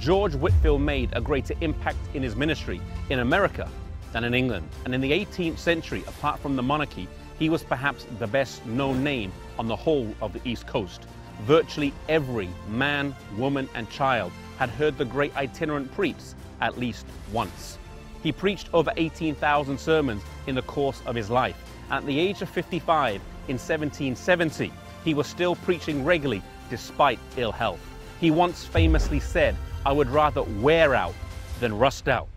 George Whitfield made a greater impact in his ministry in America than in England. And in the 18th century, apart from the monarchy, he was perhaps the best known name on the whole of the East Coast. Virtually every man, woman, and child had heard the great itinerant preach at least once. He preached over 18,000 sermons in the course of his life. At the age of 55 in 1770, he was still preaching regularly despite ill health. He once famously said, "I would rather wear out than rust out."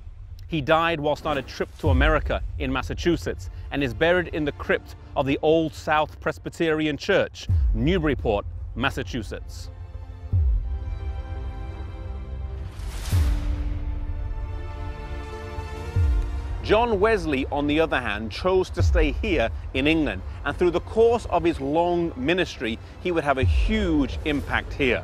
He died whilst on a trip to America in Massachusetts and is buried in the crypt of the Old South Presbyterian Church, Newburyport, Massachusetts. John Wesley, on the other hand, chose to stay here in England, and through the course of his long ministry, he would have a huge impact here.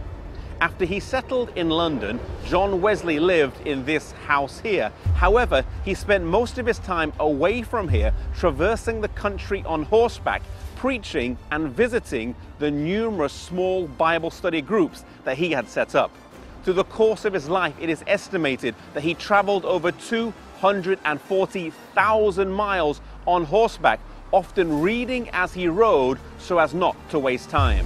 After he settled in London, John Wesley lived in this house here. However, he spent most of his time away from here, traversing the country on horseback, preaching and visiting the numerous small Bible study groups that he had set up. Through the course of his life, it is estimated that he traveled over 240,000 miles on horseback, often reading as he rode so as not to waste time.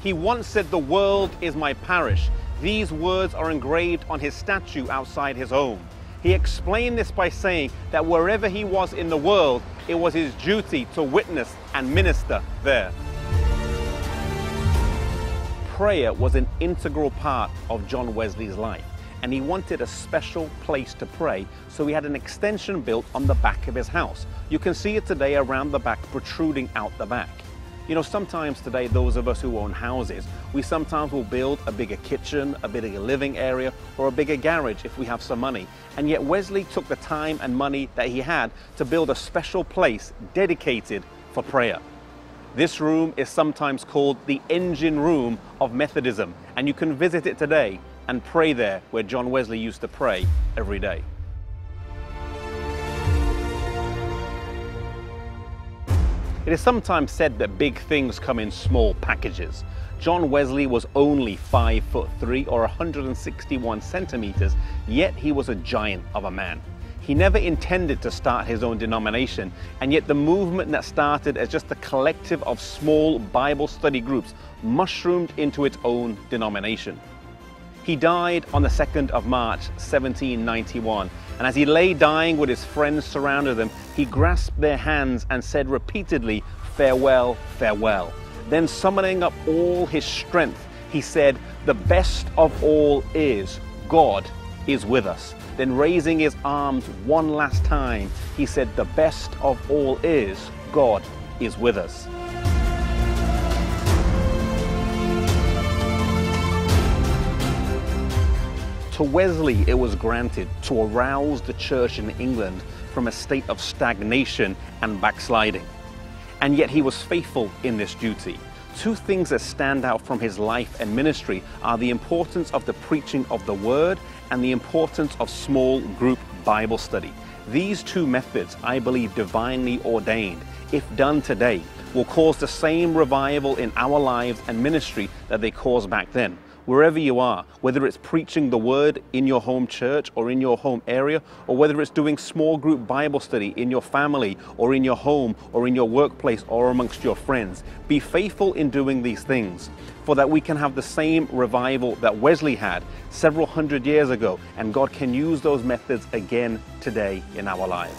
He once said, "The world is my parish." These words are engraved on his statue outside his home. He explained this by saying that wherever he was in the world, it was his duty to witness and minister there. Prayer was an integral part of John Wesley's life, and he wanted a special place to pray, so he had an extension built on the back of his house. You can see it today around the back, protruding out the back. You know, sometimes today, those of us who own houses, we sometimes will build a bigger kitchen, a bigger living area, or a bigger garage if we have some money. And yet Wesley took the time and money that he had to build a special place dedicated for prayer. This room is sometimes called the engine room of Methodism, and you can visit it today and pray there where John Wesley used to pray every day. It is sometimes said that big things come in small packages. John Wesley was only 5'3" or 161 centimeters, yet he was a giant of a man. He never intended to start his own denomination, and yet the movement that started as just a collective of small Bible study groups mushroomed into its own denomination. He died on the 2nd of March, 1791, and as he lay dying with his friends surrounding him, he grasped their hands and said repeatedly, "Farewell, farewell." Then summoning up all his strength, he said, "The best of all is, God is with us." Then raising his arms one last time, he said, "The best of all is, God is with us." To Wesley, it was granted to arouse the church in England from a state of stagnation and backsliding. And yet he was faithful in this duty. Two things that stand out from his life and ministry are the importance of the preaching of the word and the importance of small group Bible study. These two methods, I believe, divinely ordained, if done today, will cause the same revival in our lives and ministry that they caused back then. Wherever you are, whether it's preaching the word in your home church or in your home area, or whether it's doing small group Bible study in your family or in your home or in your workplace or amongst your friends, be faithful in doing these things, for that we can have the same revival that Wesley had several hundred years ago, and God can use those methods again today in our lives.